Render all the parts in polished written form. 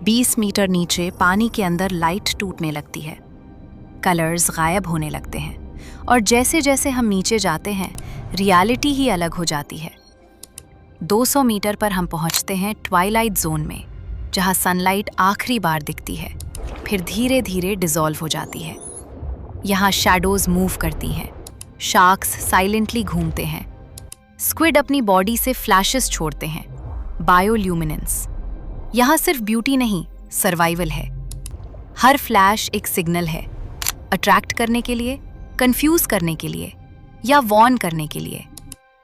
20 metre नीचे पानी के अंदर लाइट टूटने लगती है, कलर्स गायब होने लगते हैं और जैसे जैसे हम नीचे जाते हैं रियलिटी ही अलग हो जाती है। 200 मीटर पर हम पहुंचते हैं ट्वाइलाइट जोन में, जहां सनलाइट आखिरी बार दिखती है, फिर धीरे धीरे डिसॉल्व हो जाती है। यहाँ शैडोज मूव करती हैं, शार्क्स साइलेंटली घूमते हैं, स्क्विड अपनी बॉडी से फ्लैशेस छोड़ते हैं। बायोल्यूमिनेंस यहाँ सिर्फ ब्यूटी नहीं, सर्वाइवल है। हर फ्लैश एक सिग्नल है, अट्रैक्ट करने के लिए, कंफ्यूज करने के लिए या वॉर्न करने के लिए।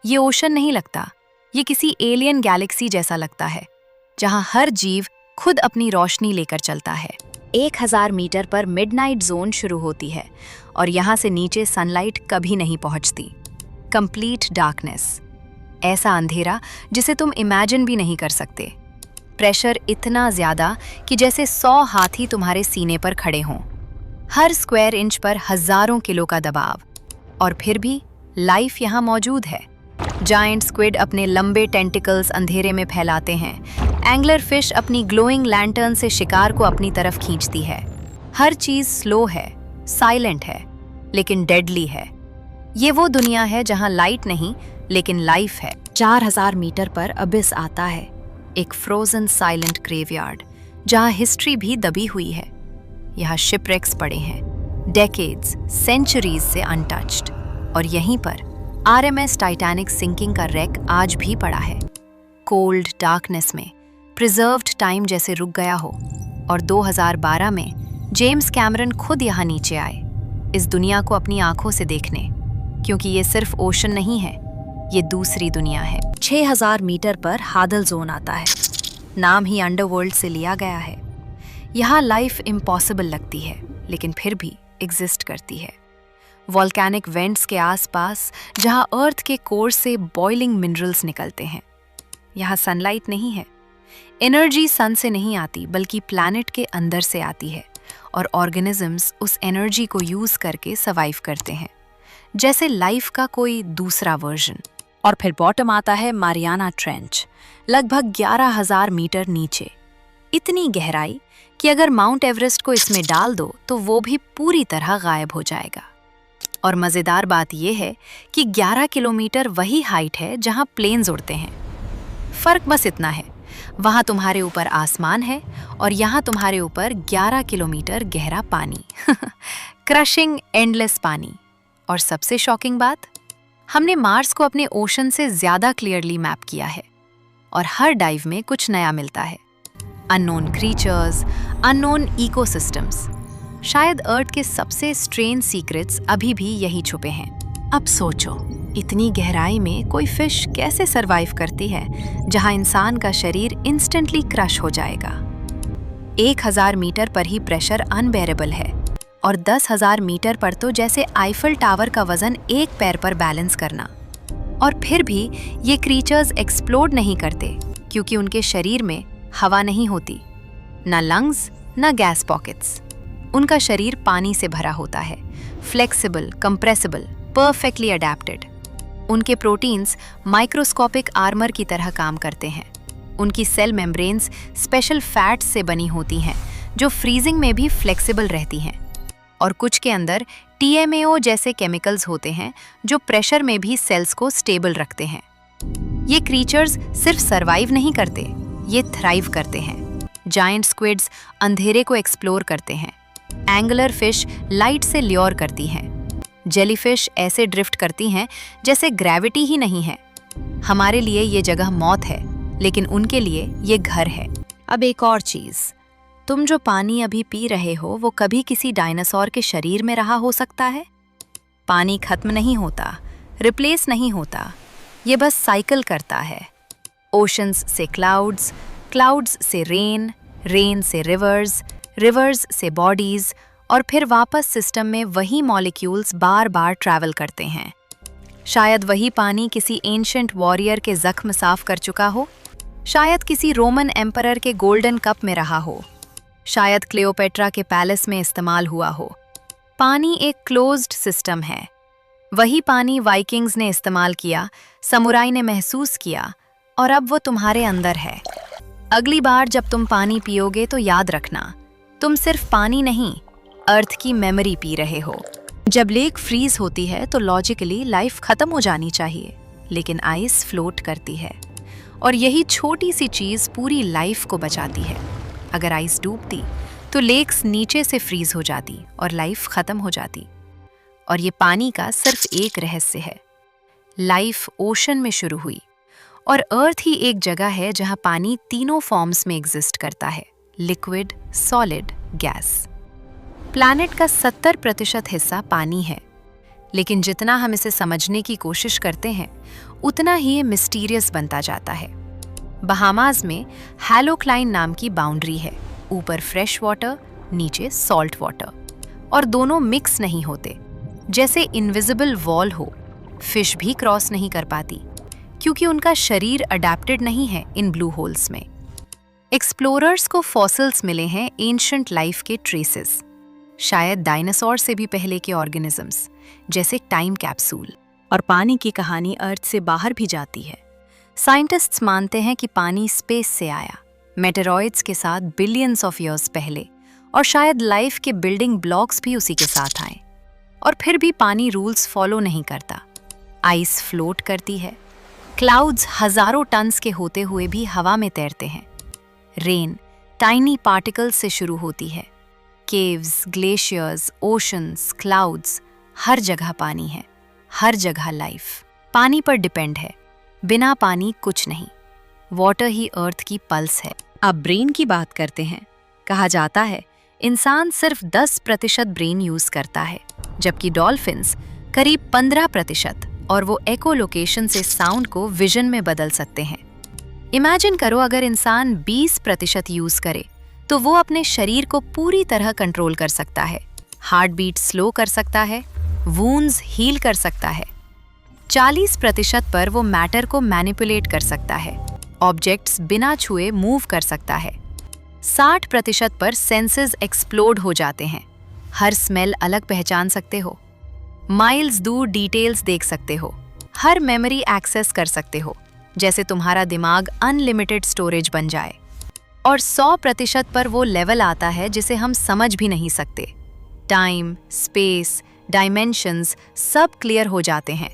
ये ओशन नहीं लगता, ये किसी एलियन गैलेक्सी जैसा लगता है, जहां हर जीव खुद अपनी रोशनी लेकर चलता है। 1000 मीटर पर मिडनाइट जोन शुरू होती है और यहाँ से नीचे सनलाइट कभी नहीं पहुँचती। कंप्लीट डार्कनेस, ऐसा अंधेरा जिसे तुम इमेजिन भी नहीं कर सकते। प्रेशर इतना ज़्यादा कि जैसे 100 हाथी तुम्हारे सीने पर खड़े हों। हर स्क्वायर इंच पर हज़ारों किलो का दबाव, और फिर भी लाइफ यहाँ मौजूद है। जायंट स्क्विड अपने लंबे टेंटिकल्स अंधेरे में फैलाते हैं। एंगलर फिश अपनी ग्लोइंग लैंटर्न से शिकार को अपनी तरफ खींचती है। हर चीज़ स्लो है, साइलेंट है, लेकिन डेडली है। ये वो दुनिया है जहाँ लाइट नहीं, लेकिन लाइफ है। 4000 मीटर पर अबिस आता है, एक फ्रोजन साइलेंट ग्रेवयार्ड, जहाँ हिस्ट्री भी दबी हुई है। यहाँ शिपरेक्स पड़े हैं, डेकेड्स, सेंचुरीज से अनटच्ड, और यहीं पर आरएमएस टाइटैनिक सिंकिंग का रेक आज भी पड़ा है। कोल्ड डार्कनेस में प्रिजर्व्ड टाइम जैसे रुक गया हो, और 2012 में जेम्स कैमरन खुद यहाँ नीचे आए, इस दुनिया को अपनी आंखों से देखने, क्योंकि ये सिर्फ ओशन नहीं है, ये दूसरी दुनिया है। 6000 मीटर पर हादल जोन आता है, नाम ही अंडरवर्ल्ड से लिया गया है। यहाँ लाइफ इम्पॉसिबल लगती है, लेकिन फिर भी एग्जिस्ट करती है। वॉल्केनिक वेंट्स के आसपास, जहाँ अर्थ के कोर से बॉइलिंग मिनरल्स निकलते हैं। यहाँ सनलाइट नहीं है, एनर्जी सन से नहीं आती, बल्कि प्लैनेट के अंदर से आती है, और ऑर्गेनिजम्स उस एनर्जी को यूज करके सर्वाइव करते हैं, जैसे लाइफ का कोई दूसरा वर्जन। और फिर बॉटम आता है मारियाना ट्रेंच, लगभग 11000 मीटर नीचे। इतनी गहराई कि अगर माउंट एवरेस्ट को इसमें डाल दो तो वो भी पूरी तरह गायब हो जाएगा। और मज़ेदार बात यह है कि 11 किलोमीटर वही हाइट है जहां प्लेन्स उड़ते हैं। फर्क बस इतना है, वहां तुम्हारे ऊपर आसमान है और यहाँ तुम्हारे ऊपर 11 किलोमीटर गहरा पानी क्रशिंग एंडलेस पानी। और सबसे शॉकिंग बात, हमने मार्स को अपने ओशन से ज़्यादा क्लियरली मैप किया है, और हर डाइव में कुछ नया मिलता है। Unknown creatures, unknown ecosystems. शायद अर्थ के सबसे स्ट्रेंज सीक्रेट्स अभी भी यही छुपे हैं। अब सोचो, इतनी गहराई में कोई फिश कैसे सरवाइव करती है, जहां इंसान का शरीर इंस्टेंटली क्रश हो जाएगा। 1000 मीटर पर ही प्रेशर अनबेरेबल है, और 10,000 मीटर पर तो जैसे आईफल टावर का वजन एक पैर पर बैलेंस करना। और फिर भी ये क्रीचर्स एक्सप्लोड नहीं करते, क्योंकि उनके शरीर में हवा नहीं होती, ना लंग्स, ना गैस पॉकेट्स। उनका शरीर पानी से भरा होता है, फ्लेक्सिबल, कंप्रेसिबल, परफेक्टली अडेप्टेड। उनके प्रोटीन्स माइक्रोस्कोपिक आर्मर की तरह काम करते हैं। उनकी सेल मेम्ब्रेन्स स्पेशल फैट्स से बनी होती हैं, जो फ्रीजिंग में भी फ्लेक्सिबल रहती हैं। और कुछ के अंदर TMAO जैसे केमिकल्स होते हैं, जो प्रेशर में भी सेल्स को स्टेबल रखते हैं। ये क्रीचर्स सिर्फ सरवाइव नहीं करते, ये थ्राइव करते हैं। जायंट स्क्विड्स अंधेरे को एक्सप्लोर करते हैं, एंगलर फिश लाइट से ल्योर करती हैं, जेलीफिश ऐसे ड्रिफ्ट करती हैं जैसे ग्रेविटी ही नहीं है। हमारे लिए ये जगह मौत है, लेकिन उनके लिए ये घर है। अब एक और चीज़, तुम जो पानी अभी पी रहे हो वो कभी किसी डायनासोर के शरीर में रहा हो सकता है। पानी खत्म नहीं होता, रिप्लेस नहीं होता, ये बस साइकिल करता है। ओशंस से क्लाउड्स, क्लाउड्स से रेन, रेन से रिवर्स, रिवर्स से बॉडीज, और फिर वापस सिस्टम में वही मॉलिक्यूल्स बार बार ट्रैवल करते हैं। शायद वही पानी किसी एंशिएंट वॉरियर के जख्म साफ कर चुका हो, शायद किसी रोमन एम्परर के गोल्डन कप में रहा हो, शायद क्लियोपेट्रा के पैलेस में इस्तेमाल हुआ हो। पानी एक क्लोज्ड सिस्टम है। वही पानी वाइकिंग्स ने इस्तेमाल किया, समुराई ने महसूस किया, और अब वो तुम्हारे अंदर है। अगली बार जब तुम पानी पियोगे तो याद रखना, तुम सिर्फ पानी नहीं, अर्थ की मेमोरी पी रहे हो। जब लेक फ्रीज होती है तो लॉजिकली लाइफ खत्म हो जानी चाहिए, लेकिन आइस फ्लोट करती है और यही छोटी सी चीज पूरी लाइफ को बचाती है। अगर आइस डूबती तो लेक्स नीचे से फ्रीज हो जाती और लाइफ खत्म हो जाती। और ये पानी का सिर्फ एक रहस्य है, लाइफ ओशन में शुरू हुई और अर्थ ही एक जगह है जहां पानी तीनों फॉर्म्स में एग्जिस्ट करता है, लिक्विड, सॉलिड, गैस। प्लैनेट का 70% हिस्सा पानी है, लेकिन जितना हम इसे समझने की कोशिश करते हैं उतना ही ये मिस्टीरियस बनता जाता है। बहामास में हैलोक्लाइन नाम की बाउंड्री है, ऊपर फ्रेश वाटर, नीचे सॉल्ट वाटर, और दोनों मिक्स नहीं होते, जैसे इनविजिबल वॉल हो। फिश भी क्रॉस नहीं कर पाती क्योंकि उनका शरीर अडेप्टेड नहीं है इन ब्लू होल्स में। एक्सप्लोरर्स को फॉसिल्स मिले हैं एंशिएंट लाइफ के ट्रेसेस, शायद डायनासोर से भी पहले के ऑर्गेनिजम्स, जैसे टाइम कैप्सूल। और पानी की कहानी अर्थ से बाहर भी जाती है। साइंटिस्ट्स मानते हैं कि पानी स्पेस से आया, मेटेरॉइड्स के साथ बिलियंस ऑफ ईयर्स पहले, और शायद लाइफ के बिल्डिंग ब्लॉक्स भी उसी के साथ आए। और फिर भी पानी रूल्स फॉलो नहीं करता। आइस फ्लोट करती है, क्लाउड्स हजारों टन्स के होते हुए भी हवा में तैरते हैं। रेन टाइनी पार्टिकल्स से शुरू होती है। केव्स, ग्लेशियर्स, ओशंस, क्लाउड्स, हर जगह पानी है, हर जगह लाइफ पानी पर डिपेंड है। बिना पानी कुछ नहीं। वाटर ही अर्थ की पल्स है। अब ब्रेन की बात करते हैं। कहा जाता है इंसान सिर्फ 10% ब्रेन यूज करता है, जबकि डॉल्फिन्स करीब 15%, और वो एको लोकेशन से साउंड को विजन में बदल सकते हैं। इमेजिन करो अगर इंसान 20% यूज करे तो वो अपने शरीर को पूरी तरह कंट्रोल कर सकता है, हार्ट बीट स्लो कर सकता है, वूंड्स हील कर सकता है। 40% पर वो मैटर को मैनिपुलेट कर सकता है, ऑब्जेक्ट्स बिना छुए मूव कर सकता है। 60% पर सेंसेस एक्सप्लोड हो जाते हैं, हर स्मेल अलग पहचान सकते हो, माइल्स दूर डिटेल्स देख सकते हो, हर मेमोरी एक्सेस कर सकते हो, जैसे तुम्हारा दिमाग अनलिमिटेड स्टोरेज बन जाए। और 100% पर वो लेवल आता है जिसे हम समझ भी नहीं सकते। टाइम, स्पेस, डायमेंशंस सब क्लियर हो जाते हैं।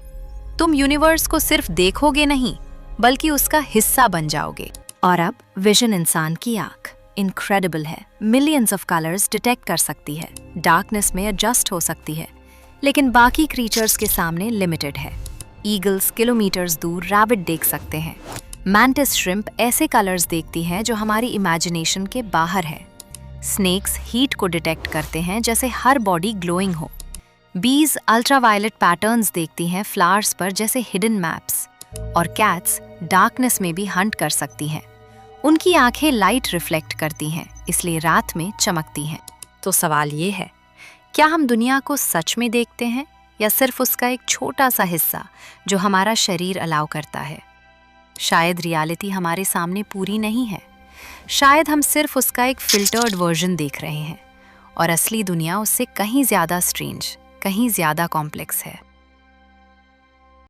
तुम यूनिवर्स को सिर्फ देखोगे नहीं, बल्कि उसका हिस्सा बन जाओगे। और अब विजन इंसान की आंख इनक्रेडिबल है, मिलियंस ऑफ कलर्स डिटेक्ट कर सकती है, डार्कनेस में एडजस्ट हो सकती है, लेकिन बाकी क्रीचर्स के सामने लिमिटेड है। ईगल्स किलोमीटर्स दूर रैबिट देख सकते हैं। मैंटिस श्रिम्प ऐसे कलर्स देखती हैं जो हमारी इमेजिनेशन के बाहर है। स्नेक्स हीट को डिटेक्ट करते हैं जैसे हर बॉडी ग्लोइंग हो। बीज अल्ट्रावायलेट पैटर्न्स देखती हैं फ्लावर्स पर जैसे हिडन मैप्स। और कैट्स डार्कनेस में भी हंट कर सकती हैं। उनकी आंखें लाइट रिफ्लेक्ट करती हैं, इसलिए रात में चमकती हैं। तो सवाल ये है, क्या हम दुनिया को सच में देखते हैं या सिर्फ उसका एक छोटा सा हिस्सा जो हमारा शरीर अलाउ करता है? शायद रियलिटी हमारे सामने पूरी नहीं है, शायद हम सिर्फ उसका एक फिल्टर्ड वर्जन देख रहे हैं, और असली दुनिया उससे कहीं ज़्यादा स्ट्रेंज, कहीं ज़्यादा कॉम्प्लेक्स है।